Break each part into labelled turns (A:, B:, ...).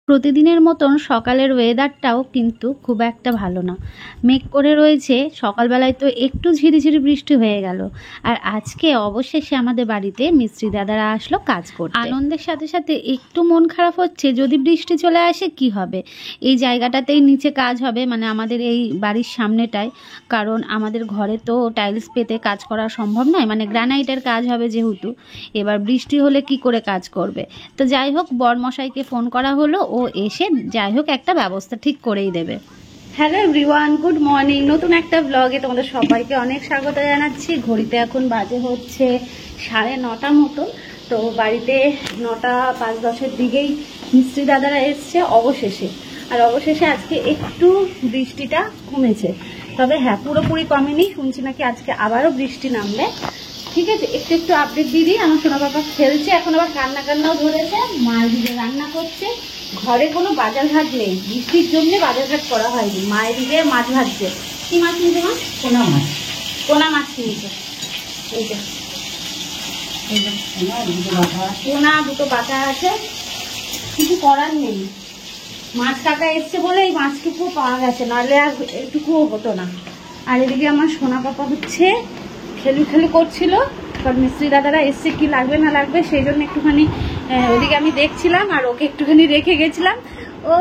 A: প্রতিদিনের মতন সকালের ওয়েদারটাও কিন্তু খুব একটা ভালো না। মেঘ করে রয়েছে, সকালবেলায় তো একটু ঝিরিঝিরি বৃষ্টি হয়ে গেল। আর আজকে অবশেষে আমাদের বাড়িতে মিস্ত্রি দাদারা আসলো কাজ করতে। আনন্দের সাথে সাথে একটু মন খারাপ হচ্ছে, যদি বৃষ্টি চলে আসে কি হবে। এই জায়গাটাতেই নিচে কাজ হবে, মানে আমাদের এই বাড়ির সামনেটায়, কারণ আমাদের ঘরে তো টাইলস পেতে কাজ করা সম্ভব নয়, মানে গ্রানাইটের কাজ হবে যেহেতু। এবার বৃষ্টি হলে কি করে কাজ করবে। তো যাই হোক, বরমশাইকে ফোন করা হলো, ও এসে যাই হোক একটা ব্যবস্থা ঠিক করেই দেবে। Hello everyone, good morning. নতুন একটা ব্লগে তোমাদের সবাইকে অনেক স্বাগত জানাচ্ছি। ঘড়িতে এখন বাজে হচ্ছে 9:30 মতো। তো বাড়িতে 9:05-10 দিকেই মিস্ত্রি দাদারা এসছে অবশেষে। আর অবশেষে আজকে একটু বৃষ্টিটা কমেছে, তবে হ্যাঁ পুরোপুরি কমেনি। শুনছি নাকি আজকে আবারও বৃষ্টি নামবে। ঠিক আছে, একটু একটু আপডেট দিয়ে দিই। আমার সোনা বাবা খেলছে, এখন আবার কান্নাও ধরেছে। মায়ের দিকে রান্না করছে। ঘরে কোনো বাজার ঘাট নেই, বৃষ্টির জন্য বাজার ঘাট করা হয়নি। মায়ের দিকে মাছ ভাজছে। কি মাছ নিয়েছে মা? পোনা মাছ নিয়েছে। এই যে পোনা দুটো বাটা আছে, কিছু করার নেই। মাছ কাটা এসছে বলে এই মাছটুকু পাওয়া গেছে, নাহলে আর এটুকুও হতো না। আর এদিকে আমার সোনা পাপা হচ্ছে খেলু করছিল, কারণ মিস্ত্রি দাদারা এসছে কি লাগবে না লাগবে সেই জন্য একটুখানি ওদিকে আমি দেখছিলাম। আর ওকে একটুখানি রেখে গেছিলাম। ও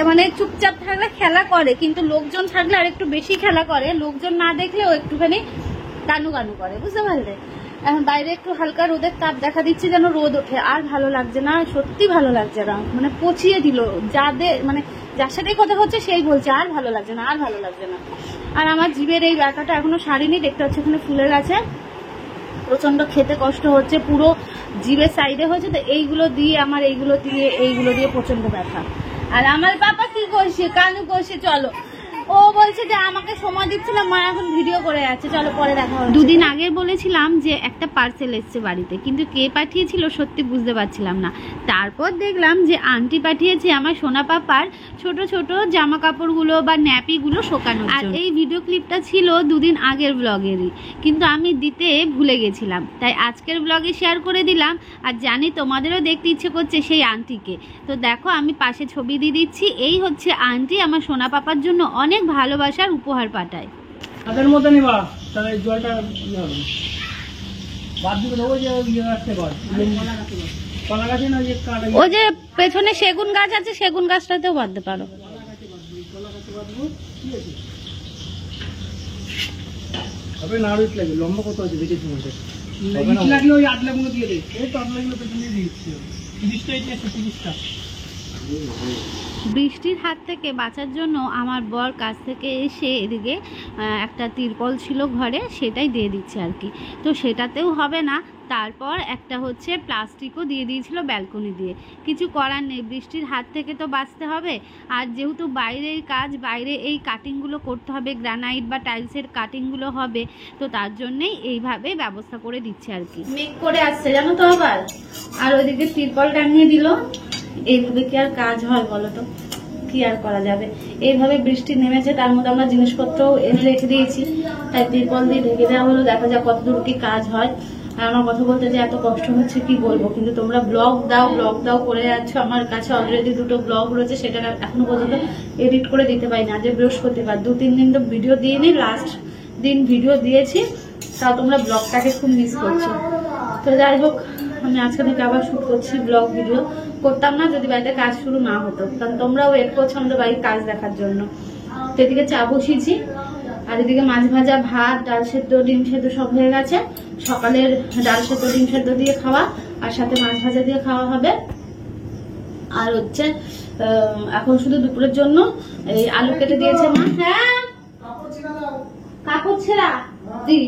A: মানে চুপচাপ থাকলে খেলা করে, কিন্তু লোকজন থাকলে আর একটু বেশি খেলা করে। লোকজন না দেখলে ও একটুখানি গানু করে, বুঝতে পারলে। এখন বাইরে একটু হালকা রোদের তাপ দেখা দিচ্ছে, যেন রোদ ওঠে। আর ভালো লাগছে না, সত্যি ভালো লাগছে না, মানে পচিয়ে দিল। মানে যার সাথে কথা হচ্ছে সেই বলছে আর ভালো লাগছে না, আর ভালো লাগছে না। আর আমার জিভের এই ব্যথাটা এখনো সারিনি, দেখতে হচ্ছে এখানে ফুলে গেছে। প্রচন্ড খেতে কষ্ট হচ্ছে, পুরো জিভের সাইডে হয়েছে। তো এইগুলো দিয়ে প্রচন্ড ব্যথা। আর আমার পাপা কি করছে, কানু করছে। চলো, ও বলছে যে আমাকে সময় দিচ্ছে না, মা এখন ভিডিও করে যাচ্ছে, চলো পরে দেখা হবে। দুদিন আগে বলেছিলাম যে একটা পার্সেল এসছে বাড়িতে, কিন্তু কে পাঠিয়েছিল সত্যি বুঝতে পারছিলাম না। তারপর দেখলাম যে আন্টি পাঠিয়েছে আমার সোনা পাপার ছোট ছোট জামা কাপড়গুলো বা ন্যাপিগুলো শোকানোর জন্য। আর এই ভিডিও ক্লিপটা ছিল দুদিন আগের ব্লগেরই, কিন্তু আমি দিতে ভুলে গেছিলাম, তাই আজকের ব্লগে শেয়ার করে দিলাম। আর জানি তোমাদেরও দেখতে ইচ্ছে করছে সেই আন্টিকে। তো দেখো, আমি পাশে ছবি দিয়ে দিচ্ছি। এই হচ্ছে আন্টি, আমার সোনা পাপার জন্য অনেক ভালোবাসার উপহার পাঠায়।
B: তাদের মতো নিবা, তাহলে জলটা বাদ দিতে দেবো। যে কলা গাছে না, যে কাটা,
A: ও যে পেছনে সেগুন গাছ আছে, সেগুন গাছটাতেও বাঁধতে পারো।
B: নাড়ু লাগে লম্বা কত আছে দেখেছি মধ্যে লাগলে ওই 8 লাখ দিয়ে দেয়। এই তো 8 লাখ পেছনে দিচ্ছি, 30টাই আছে, 30টা।
A: বৃষ্টির হাত থেকে বাঁচার জন্য আমার বর কাছ থেকে এসে এদিকে একটা তিরপল ছিল ঘরে, সেটাই দিয়ে দিচ্ছে আর কি। তো সেটাতেও হবে না, তারপর একটা হচ্ছে প্লাস্টিকও দিয়ে দিয়েছিল ব্যালকনি দিয়ে। কিছু করার নেই, বৃষ্টির হাত থেকে তো বাঁচতে হবে। আর যেহেতু বাইরের কাজ, বাইরে এই কাটিংগুলো করতে হবে, গ্রানাইট বা টাইলসের কাটিংগুলো হবে, তো তার জন্যেই এইভাবে ব্যবস্থা করে দিচ্ছে আর কি। মেক করে আসছে জানো তো আবার। আর ওইদিকে তিরপল টাঙিয়ে দিল। এইভাবে কি আর কাজ হয় বলো তো, কি আর করা যাবে। এইভাবে বৃষ্টি নেমেছে, তার মধ্যে আমরা জিনিসপত্র এনে রেখে দিয়েছি, তাই তিরপল দিয়ে ঢেকে দেওয়া হলো। দেখা যাক কতদূর কি কাজ হয়। আর আমার কথা বলতে যে এত কষ্ট হচ্ছে কি বলবো, কিন্তু তোমরা ব্লগ দাও করে যাচ্ছ। আমার কাছে অলরেডি 2টো ব্লগ রয়েছে, সেটা এখনো পর্যন্ত এডিট করে দিতে পারি না। যে বৃহস্পতিবার 2-3 দিন তো ভিডিও দিইনি, লাস্ট দিন ভিডিও দিয়েছি, তাও তোমরা ব্লগটাকে খুব মিস করছো। তো যাই হোক, আমি আজকে থেকে আবার শুট করছি ব্লগ ভিডিও। করতাম না যদি বাড়িতে কাজ শুরু না হতো, কারণ তোমরাও ওয়েট করছো আমাদের বাড়ির কাজ দেখার জন্য। তো এদিকে চা বসিয়েছি, আর এদিকে মাছ ভাজা, ভাত, ডাল সেদ্ধ, ডিম সেদ্ধ সব হয়ে গেছে। সকালের ডাল সেদ্ধ, ডিম সেদ্ধ দিয়ে খাওয়া, আর সাথে মাছ ভাজা দিয়ে খাওয়া হবে। আর হচ্ছে এখন শুধু দুপুরের জন্য এই আলু কেটে দিয়েছে মা। হ্যাঁ, কাপড় ছেঁড়া দি।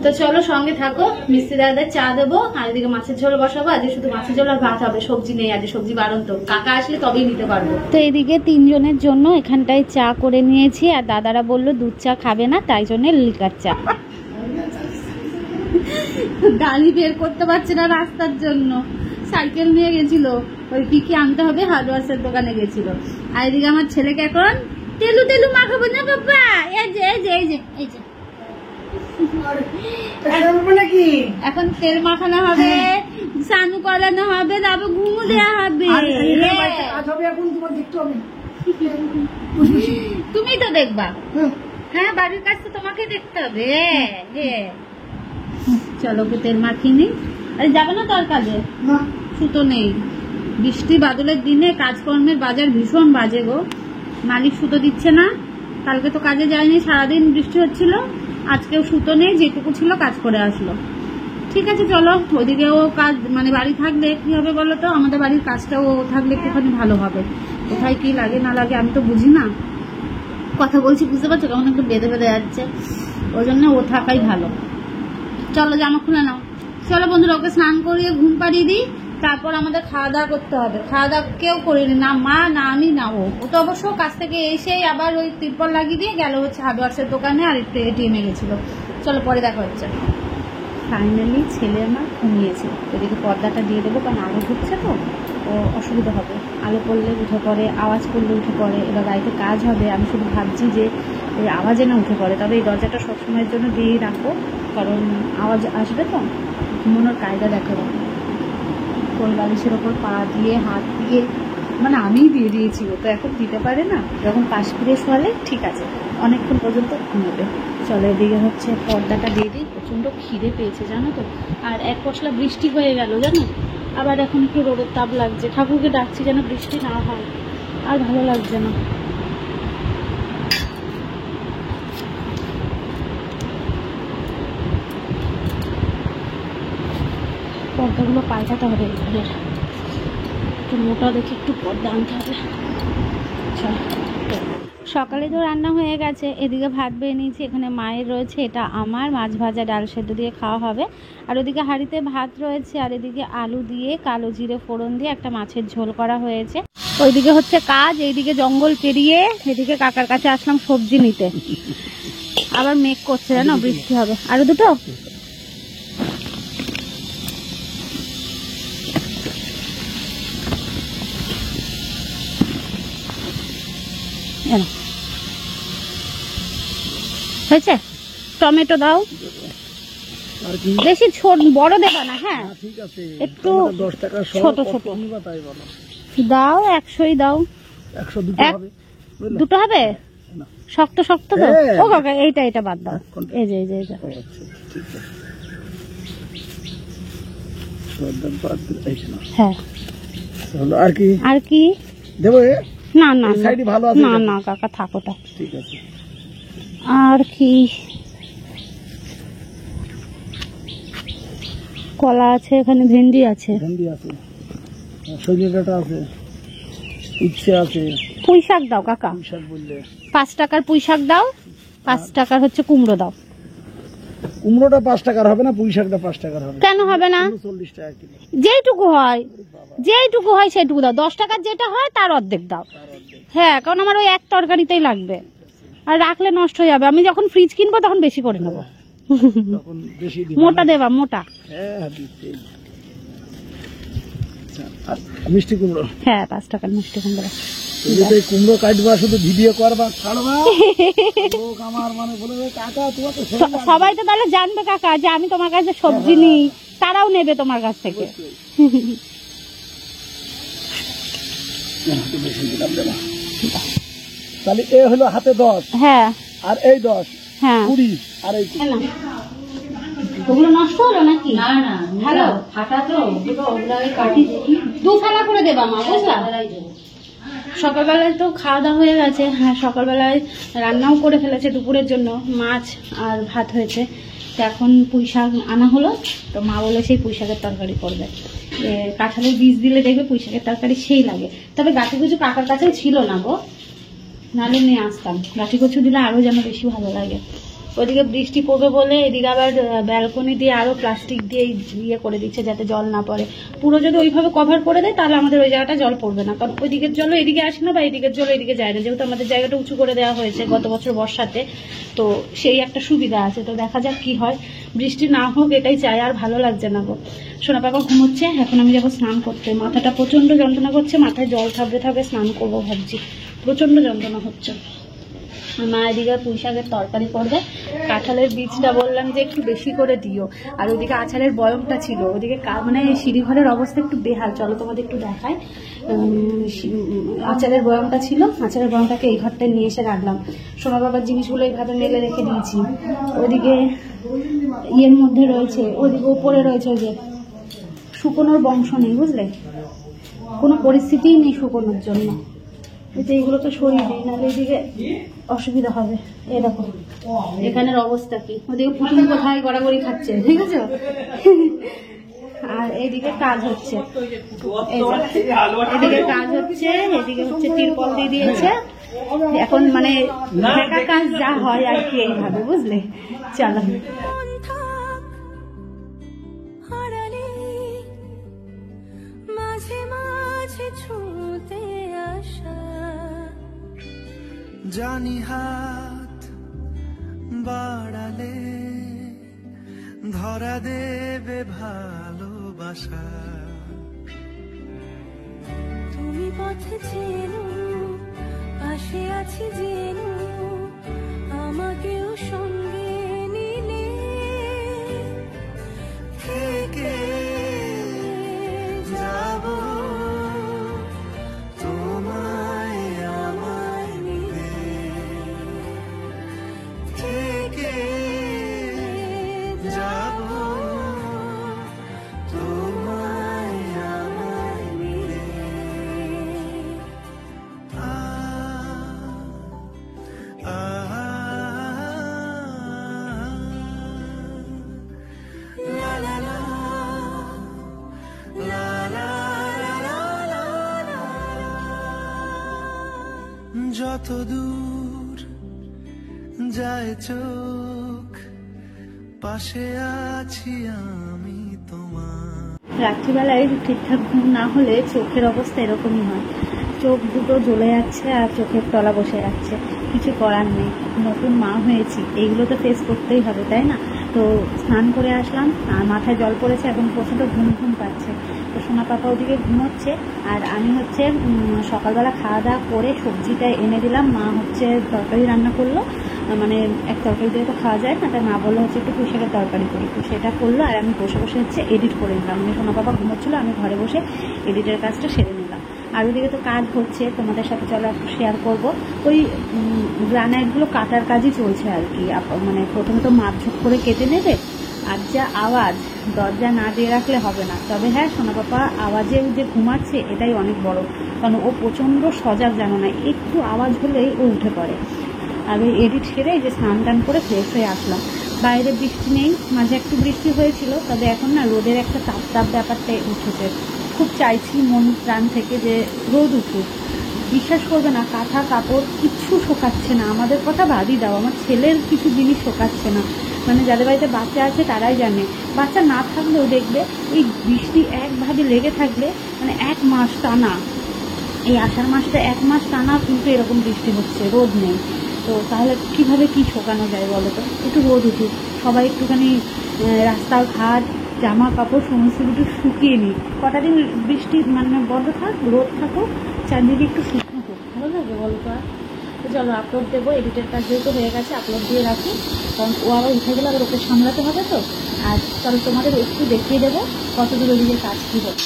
A: তো চলো সঙ্গে থাকো, মিস্ত্রি দাদাদের চা দেবো। আর এদিকে মাছের ঝোল বসাবো। আজকে শুধু মাছের ঝোল আর ভাত হবে, সবজি নেই, আজকে সবজি বারণ। তো কাকা আসলে তবেই নিতে পারবো। তো এদিকে 3 জনের জন্য এখানটায় চা করে নিয়েছি। আর দাদারা বললো দুধ চা খাবে না, তাই জন্য লিকার চা। গাড়ি বের করতে পারছে না রাস্তার জন্য, সাইকেল নিয়ে গেছিল, ওই কি আনতে হবে, হার্ডওয়ার্সের দোকানে গেছিল। আর এদিকে আমার ছেলেকে এখন তেলু মাখাবো না বাবা। এই যে এখন তেল মাখানো হবে, স্নানু করানো হবে, তারপর ঘুমো দেওয়া হবে। তুমি তো দেখবা। হ্যাঁ, বাড়ির কাজ তো তোমাকে দেখতে হবে। চলো ওকে তেল মাখিয়ে নি। আরে যাবে না তোর কাজে? সুতো নেই, বৃষ্টি বাদলের দিনে কাজকর্মের বাজার ভীষণ বাজে গো। মালিক সুতো দিচ্ছে না, কালকে তো কাজে যায়নি, সারাদিন বৃষ্টি হচ্ছিল, আজকেও সুতো নেই, যেটুকু ছিল কাজ করে আসলো। ঠিক আছে চলো, ওইদিকেও কাজ মানে বাড়ি থাকলে কি হবে বলো তো, আমাদের বাড়ির কাজটাও থাকলে একটুখানি ভালো হবে। কোথায় কি লাগে না লাগে আমি তো বুঝি না, কথা বলছি বুঝতে পারছো, কেমন একটু বেঁধে বেঁধে যাচ্ছে, ওই জন্য ও থাকাই ভালো। চলো জামা খুলে নাও। চলো বন্ধুরা, ওকে স্নান করিয়ে ঘুম পাড়িয়ে দিই, তারপর আমাদের খাওয়া দাওয়া করতে হবে। খাওয়া দাওয়া কেউ করিনি, না মা না আমি না ও। ও তো অবশ্য কাছ থেকে এসেই আবার ওই তিরপল লাগিয়ে দিয়ে গেল হচ্ছে হার্ডওয়ার্সের দোকানে, আর একটু এটিএমে গেছিল। চলো পরে দেখা হচ্ছে। ফাইনালি ছেলে আমার ঘুমিয়েছে, এদিকে পর্দাটা দিয়ে দেবো, কারণ আলো ঢুকছে তো ও অসুবিধা হবে, আলো পড়লে উঠে পড়ে, আওয়াজ করলে উঠে পড়ে, এবার বাড়িতে কাজ হবে। আমি শুধু ভাবছি যে ওই আওয়াজে না উঠে পড়ে, তবে এই দরজাটা সবসময়ের জন্য দিয়েই রাখবো, কারণ আওয়াজ আসবে তো। ঘুমানোর কায়দা দেখাবো, কোল বালিশের ওপর পা দিয়ে হাত দিয়ে, মানে আমিই দিয়ে দিয়েছি, ও তো এখন দিতে পারে না। যখন পাশ ফিরে শোয়ালে ঠিক আছে, অনেকক্ষণ পর্যন্ত ঘুমোবে। চলো এদিকে হচ্ছে পর্দাটা দিয়ে দিই, প্রচণ্ড খিদে পেয়েছে জানো তো, আর এক পশলা বৃষ্টি হয়ে গেল জানো, আবার এখন একটু রোদের তাপ লাগছে। ঠাকুরকে ডাকছি যেন বৃষ্টি না হয়, আর ভালো লাগছে না। পর্দাগুলো পাল্টাতে হবে, ঘরের একটু মোটা দেখে একটু পর্দা আনতে হবে। সকালে তো রান্না হয়ে গেছে, এদিকে ভাত বেড়ে নিয়েছি, এখানে মায়ের রয়েছে, এটা আমার মাছ ভাজা ডাল সেদ্ধ দিয়ে খাওয়া হবে, আর ওদিকে হাঁড়িতে ভাত রয়েছে, আর এদিকে আলু দিয়ে কালো জিরে ফোড়ন দিয়ে একটা মাছের ঝোল করা হয়েছে। ওইদিকে হচ্ছে কাজ, এইদিকে জঙ্গল পেরিয়ে এদিকে কাকার কাছে আসলাম সবজি নিতে। আবার মেঘ করছে জানো, বৃষ্টি হবে। আরো দুটো হয়েছে, টমেটো দাও, বেশি ছোট বড় দেবা না, হ্যাঁ একটু ছোট ছোট দাও, 100ই দাও। 2টো হবে, শক্ত শক্ত তো। ও কাকা এইটা বাদ দাও, এই যে এইটা। হ্যাঁ আর কি দেবো? না না না না কাকা থাকো, তা ঠিক আছে। আর কি কলা আছে, এখানে ভেন্ডি আছে, সজনে ডাঁটা আছে, উচ্ছে আছে। পুঁই শাক দাও কাকা, 5 টাকার পুঁই শাক দাও, 5 টাকার হচ্ছে কুমড়ো দাও। কুমড়োটা 5 টাকার হবে না, পুঁই শাকটা 5 টাকার হবে। কেন হবে না? 40 টাকা কিলো। যেটুকু হয় সেটুকু দাও, 10 টাকার যেটা হয় তার অর্ধেক দাও। হ্যাঁ, কারণ আমার ওই এক তরকারিতেই লাগবে, আর রাখলে নষ্ট হয়ে যাবে। আমি যখন ফ্রিজ কিনবো তখন বেশি করে নেবো। মোটা দেবা, মোটা। মিষ্টি কুমড়ো, হ্যাঁ 5 টাকার মিষ্টি কুমড়ো। কুমড়ো কাটবা, শুধু ভিডিও করবা, ছাড়বা। আমার মানে বলে কাকা তোমার তো সবাই তো তাহলে জানবে কাকা যে আমি তোমার কাছে সবজি নিই, তারাও নেবে তোমার কাছ থেকে। তাহলে এ হলো হাতে 10, হ্যাঁ, আর এই 10, হ্যাঁ 20, আর এই ওগুলো নষ্ট হলো নাকি? না না, ভালো ফাটা তো, ওগুলো কাটি দেখি 2 ফালা করে দেবা মা, বুঝলা? সকালবেলায় তো খাওয়া দাওয়া হয়ে গেছে, হ্যাঁ সকালবেলায় রান্নাও করে ফেলেছে, দুপুরের জন্য মাছ আর ভাত হয়েছে। তো এখন পুঁই শাক আনা হলো, তো মা বলে সেই পুঁই শাকের তরকারি করবে। কাঁঠালের বীজ দিলে দেখবে পুঁই শাকের তরকারি সেই লাগে। তবে গাঠি কচু কাকার কাছেও ছিল না গো, নাহলে নিয়ে আসতাম। গাঠি কচু দিলে আরও যেন বেশি ভালো লাগে। ওইদিকে বৃষ্টি পড়বে বলে এদিকে আবার ব্যালকনি দিয়ে আরও প্লাস্টিক দিয়ে ইয়ে করে দিচ্ছে যাতে জল না পড়ে। পুরো যদি ওইভাবে কভার করে দেয় তাহলে আমাদের ওই জায়গাটা জল পড়বে না, কারণ ওই দিকের জলও এদিকে আসে না, বা এদিকের জলও এদিকে যায় না, যেহেতু আমাদের জায়গাটা উঁচু করে দেওয়া হয়েছে গত বছর বর্ষাতে, তো সেই একটা সুবিধা আছে। তো দেখা যাক কি হয়, বৃষ্টি না হোক এটাই চাই, আর ভালো লাগছে না গো। সোনা পাপা ঘুমোচ্ছে, এখন আমি যাবো স্নান করতে। মাথাটা প্রচণ্ড যন্ত্রণা করছে, মাথায় জল থাকবে স্নান করবো ভাবছি, প্রচণ্ড যন্ত্রণা হচ্ছে। মা এদিকে পুঁই শাকের তরকারি করবে। কাঁঠালের বীজটা বললাম যে একটু বেশি করে দিও। আর ওদিকে আচারের বয়মটা ছিল, ওদিকে মানে সিঁড়িঘরের অবস্থা একটু বেহাল, চলো তোমাদের একটু দেখায়। আচারের বয়মটা ছিল, আচারের বয়মটাকে এই ঘরটায় নিয়ে এসে রাখলাম। সোনা বাবার জিনিসগুলো এইভাবে মেলে রেখে দিয়েছি। ওদিকে ইয়ের মধ্যে রয়েছে, ওদিকে উপরে রয়েছে যে শুকোনোর বংশ নেই, বুঝলে, কোনো পরিস্থিতিই নেই শুকোনোর জন্য। এইগুলো তো সরিয়ে দিই, নাহলে এদিকে অসুবিধা হবে। এই দেখো এখানের অবস্থা কি, ওদিকে পুতুল কোথায় গড়াগড়ি খাচ্ছে, ঠিক আছে। আর এইদিকে কাজ হচ্ছে, এদিকে কাজ হচ্ছে, এদিকে হচ্ছে তিরপল দিয়ে দিয়েছে। এখন মানে একা কাজ যা হয় আর কি এইভাবে, বুঝলে। চলো
C: জানি হাত বাড়ালে ধরা দেবে ভালোবাসা, তুমি পথে চেনো, পাশে আছি জেনো, আমাকেও সঙ্গে নিলে থেকে যাব তোমায় আমায় মিলে, থেকে যাব তোমায় আমায় মিলে। যত দূর যায় চোখ, পাশে আছি আমি তোমার।
A: রাত্রিবেলায় ঠিকঠাক ঘুম না হলে চোখের অবস্থা এরকমই হয়, চোখ দুটো জ্বলে যাচ্ছে আর চোখের তলা বসে যাচ্ছে। কিছু করার নেই, নতুন মা হয়েছি, এইগুলো তো ফেস করতেই হবে, তাই না? তো স্নান করে আসলাম আর মাথায় জল পড়েছে, এখন প্রচণ্ড ঘুম ঘুম পাচ্ছে। তো সোনা পাপা ওদিকে ঘুমোচ্ছে আর আমি হচ্ছে সকালবেলা খাওয়া দাওয়া করে সবজিটা এনে দিলাম। মা হচ্ছে তরকারি রান্না করলো, মানে এক তরকারি দিয়ে তো খাওয়া যায় না, তাই মা বললো হচ্ছে একটু পুঁই শাকের তরকারি করি, তো সেটা করলো। আর আমি বসে বসে হচ্ছে এডিট করে নিলাম, মানে সোনা পাপা ঘুমোচ্ছিলো, আমি ঘরে বসে এডিটের কাজটা সেরে নিলাম। আর ওদিকে তো কাজ হচ্ছে, তোমাদের সাথে চলো একটু শেয়ার করবো। ওই গ্রানাইটগুলো কাটার কাজই চলছে আর কি। মানে প্রথমে তো মাপঝোপ করে কেটে নেবে, আর যা আওয়াজ, দরজা না দিয়ে রাখলে হবে না। তবে হ্যাঁ, সোনা পাপা আওয়াজে যে ঘুমাচ্ছে এটাই অনেক বড়, কারণ ও প্রচণ্ড সজাগ, জানো না, একটু আওয়াজ হলেই ও উঠে পড়ে। আর ওই এডিট সেরে যে স্নান টান করে ফ্রেশ হয়ে আসলাম। বাইরে বৃষ্টি নেই, মাঝে একটু বৃষ্টি হয়েছিল, তবে এখন না রোদের একটা তাপ তাপ ব্যাপারটাই উঠেছে। খুব চাইছি মন প্রাণ থেকে যে রোদ উঠুক। বিশ্বাস করবে না, কাঁথা কাপড় কিচ্ছু শোকাচ্ছে না। আমাদের কথা বাদই দাও, আমার ছেলের কিছু জিনিস শোকাচ্ছে না। মানে যাদের বাড়িতে বাচ্চা আছে তারাই জানে, বাচ্চা না থাকলেও দেখবে এই বৃষ্টি একভাবে লেগে থাকলে, মানে 1 মাস টানা, এই আষাঢ় মাসটা 1 মাস টানা কিন্তু এরকম বৃষ্টি হচ্ছে, রোদ নেই। তো তাহলে কিভাবে কি শোকানো যায় বলো তো? একটু রোদ উঠুক, সবাই একটুখানি রাস্তাঘাট জামা কাপড় সমস্ত একটু শুকিয়ে নিই। কটা দিন বৃষ্টি মানে বন্ধ থাক, রোদ থাকুক, চারদিকে একটু শুকনো হোক, ভালো লাগে বলো তো? তো চলো আপলোড দেবো, এডিটের কাজ যেহেতু হয়ে গেছে আপলোড দিয়ে রাখি, কারণ ও আবার উঠে গেলে আবার ওকে সামলাতে হবে তো। আর চলো তোমাদের একটু দেখিয়ে দেবো কত দূর ওদিকে কাজ কী হবে।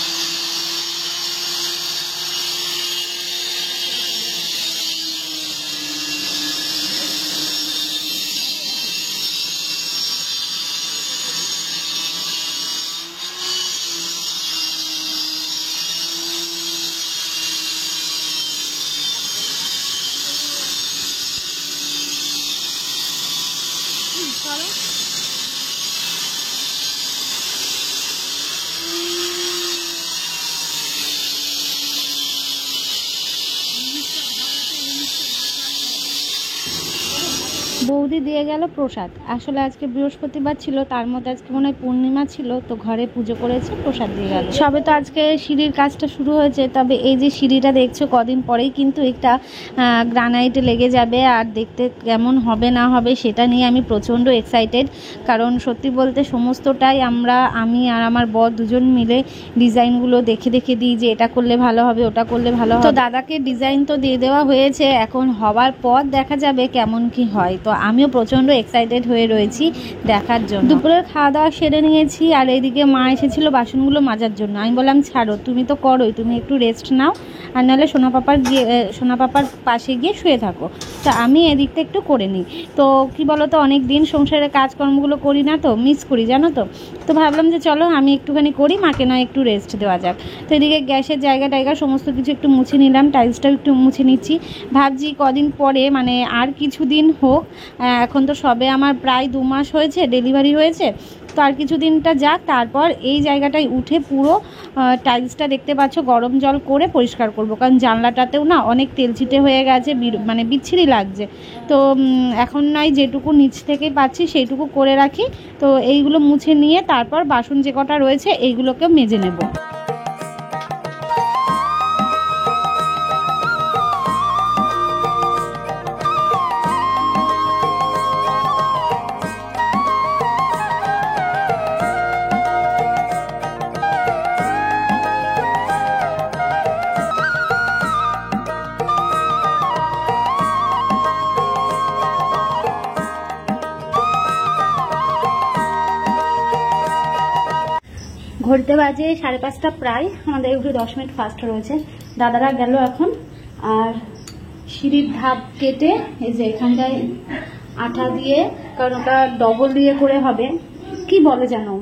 A: বৌদি দিয়ে গেল প্রসাদ। আসলে আজকে বৃহস্পতিবার ছিল, তার মধ্যে আজকে মনে হয় পূর্ণিমা ছিল, তো ঘরে পুজো করেছে, প্রসাদ দিয়ে গেল। সবে তো আজকে সিঁড়ির কাজটা শুরু হয়েছে, তবে এই যে সিঁড়িটা দেখছো কদিন পরেই কিন্তু একটা গ্রানাইট লেগে যাবে, আর দেখতে কেমন হবে না হবে সেটা নিয়ে আমি প্রচণ্ড এক্সাইটেড। কারণ সত্যি বলতে সমস্তটাই আমি আর আমার বর দুজন মিলে ডিজাইনগুলো দেখে দেখে দিই যে এটা করলে ভালো হবে, ওটা করলে ভালো হবে। তো দাদাকে ডিজাইন তো দিয়ে দেওয়া হয়েছে, এখন হওয়ার পর দেখা যাবে কেমন কি হয়। তো আমিও প্রচণ্ড এক্সাইটেড হয়ে রয়েছি দেখার জন্য। দুপুরের খাওয়া দাওয়া সেরে নিয়েছি, আর এইদিকে মা এসেছিল বাসনগুলো মাজার জন্য। আমি বললাম ছাড়ো, তুমি তো করোই, তুমি একটু রেস্ট নাও, আর নাহলে সোনা পাপার পাশে গিয়ে শুয়ে থাকো। তো আমি এদিকটা একটু করে নিই। তো কি বলো তো, অনেক দিন সংসারের কাজকর্মগুলো করি না, তো মিস করি জানো তো। তো ভাবলাম যে চলো আমি একটুখানি করি, মাকে নয় একটু রেস্ট দেওয়া যাক। তো এদিকে গ্যাসের জায়গা সমস্ত কিছু একটু মুছে নিলাম, টাইলসটাও একটু মুছে নিচ্ছি। ভাবছি কদিন পরে, মানে আর কিছুদিন হোক, এখন তো সবে আমার প্রায় 2 মাস হয়েছে, ডেলিভারি হয়েছে, তো আর কিছুদিনটা যাক, তারপর এই জায়গাটায় উঠে পুরো টাইলসটা দেখতে পাচ্ছ গরম জল করে পরিষ্কার করব। কারণ জানলাটাতেও না অনেক তেলচিটে হয়ে গেছে, মানে বিচ্ছিরি লাগছে। তো এখন নয় যেটুকু নিচ থেকে পাচ্ছি সেইটুকু করে রাখি। তো এইগুলো মুছে নিয়ে তারপর বাসন যে কটা রয়েছে এইগুলোকে মেজে নেব। ঘুরতে বাজে 5:30 প্রায়, আমাদের একটু 10 মিনিট ফাস্ট রয়েছে। দাদারা গেল এখন, আর সিঁড়ির ধাপ কেটে এই যে এখানটায় আঠা দিয়ে, কারণ ওটা ডবল দিয়ে করে হবে, কি বলে জানো,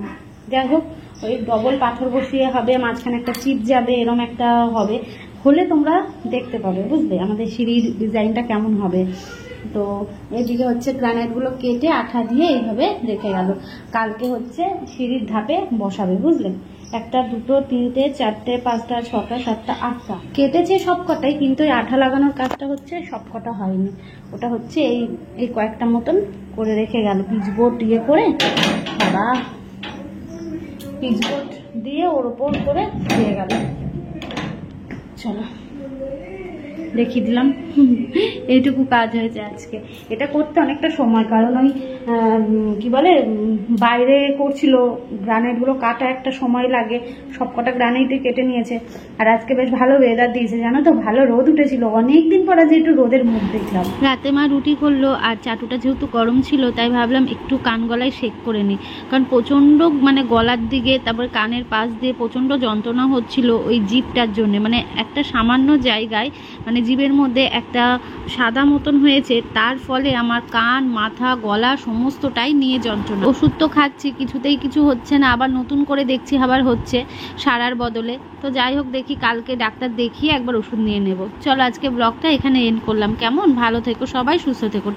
A: যাই হোক ওই ডবল পাথর বসিয়ে হবে, মাঝখানে একটা চিপ যাবে, এরম একটা হবে, হলে তোমরা দেখতে পাবে, বুঝলে আমাদের সিঁড়ির ডিজাইনটা কেমন হবে। তো এদিকে হচ্ছে গ্রানাইটগুলো কেটে আঠা দিয়ে এইভাবে রেখে গেল। কালকে হচ্ছে সিঁড়ির ধাপে বসাবে, বুঝলেন। 1, 2, 3, 4, 5, 6, 7, 8টা কেটেছে সব কটাই, কিন্তু এই আঠা লাগানোর কাজটা হচ্ছে সব কটা হয়নি। ওটা হচ্ছে এই কয়েকটা মতন করে রেখে গেল, পিচবোর্ড দিয়ে করে, বাবা পিচবোর্ড দিয়ে ওর ওপর করে দিয়ে গেল। চলো দেখিয়ে দিলাম, এইটুকু কাজ হয়েছে আজকে। এটা করতে অনেকটা সময়, কারণ ওই কি বলে বাইরে করছিল, গ্রানাইটগুলো কাটা একটা সময় লাগে, সব কটা গ্রানাইটে কেটে নিয়েছে। আর আজকে বেশ ভালো ওয়েদার দিয়েছে জানো তো, ভালো রোদ উঠেছিল, অনেকদিন পর আজ একটু রোদের মুখ দেখলাম। রাতে মা রুটি করলো, আর চাটুটা যেহেতু গরম ছিল তাই ভাবলাম একটু কান গলায় সেক করে নিই, কারণ প্রচণ্ড মানে গলার দিকে, তারপর কানের পাশ দিয়ে প্রচণ্ড যন্ত্রণা হচ্ছিল ওই জিভটার জন্য। মানে একটা সামান্য জায়গায়, মানে জিভের মধ্যে একটা সাদা মতন হয়েছে, তার ফলে আমার কান, মাথা, গলা সমস্তটাই নিয়ে যন্ত্রণা। ওষুধ তো খাচ্ছি, কিছুতেই কিছু হচ্ছে না, আবার নতুন করে দেখছি আবার হচ্ছে সারার বদলে। তো যাই হোক, দেখি কালকে ডাক্তার দেখিয়ে একবার ওষুধ নিয়ে নেব। চলো আজকে ব্লগটা এখানে এন্ড করলাম, কেমন? ভালো থেকো সবাই, সুস্থ থেকো।